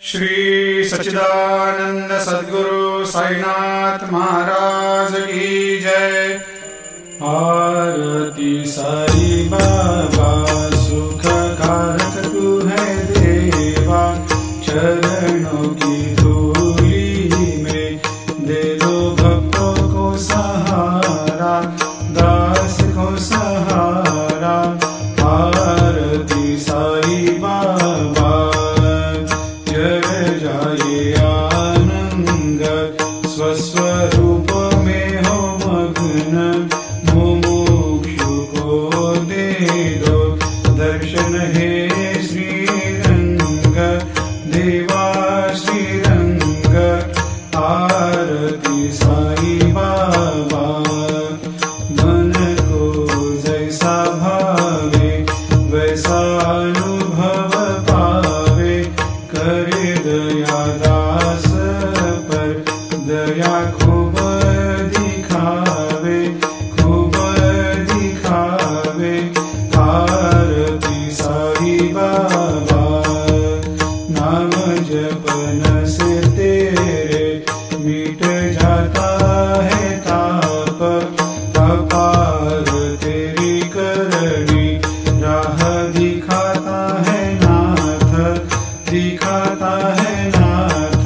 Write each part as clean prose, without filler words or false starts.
श्री सच्चिदानंद सद्गुरु साईनाथ महाराज की जय। आरती साई बाबा सुख कारक तू है देवा, चरणों की धूली में दे दो भक्तों को सहारा, दास को सहारा। आरती साई बाबा जय जाए आनंद, स्वस्वरूप में हो मग्न, मुमुक्षु को दे दो दर्शन हे श्रीरंग, देवा श्रीरंग। आरती साई बाबा मन को जैसा भावे वैसा अनुभव पावे, करे दया दास पर दया खूब दिखावे, खूब दिखावे। आरती साई बाबा नाम जपन से तेरे मिट जाता है ताप, अपार तेरी करनी राह दिखाता है नाथ, दिखाता है नाथ।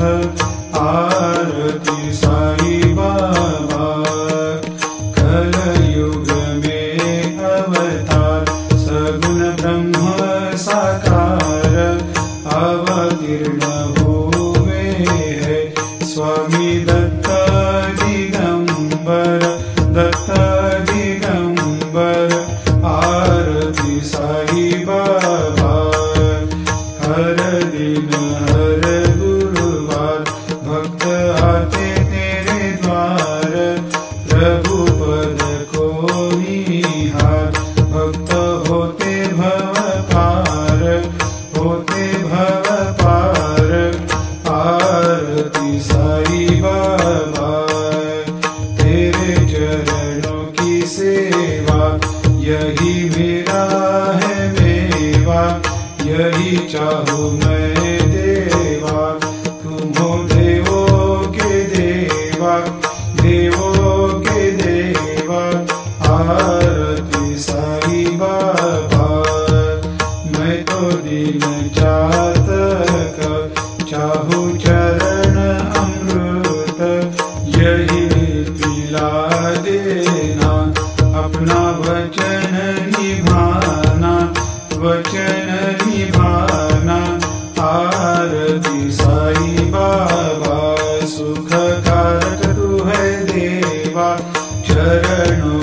आरती साई बाबा कलयुग में अवतार, सगुण ब्रह्म साकार अवतीर्ण हुए है स्वामी दत्त दिगंबर, दत्त दिगंबर। आरती साई बाबा हर दिन हर गुरुवार भक्त आते तेरे द्वार, प्रभु पद को निहार, भक्त होते भव पार, होते भव पार। आरती साई बाबा तेरे चरणों की सेवा, यही मेरा है मेवा, यही चाहूँ मैं देवा। तुम हो देवों के देवा, देवों के देवा। आरती साई बाबा मैं तो दिन जातक चाहूँ चरण अमृत, यही पिला देना अपना वचन निभाना, वचन निभाना। आरती साई बाबा सुख कारक तू है देवा, चरणों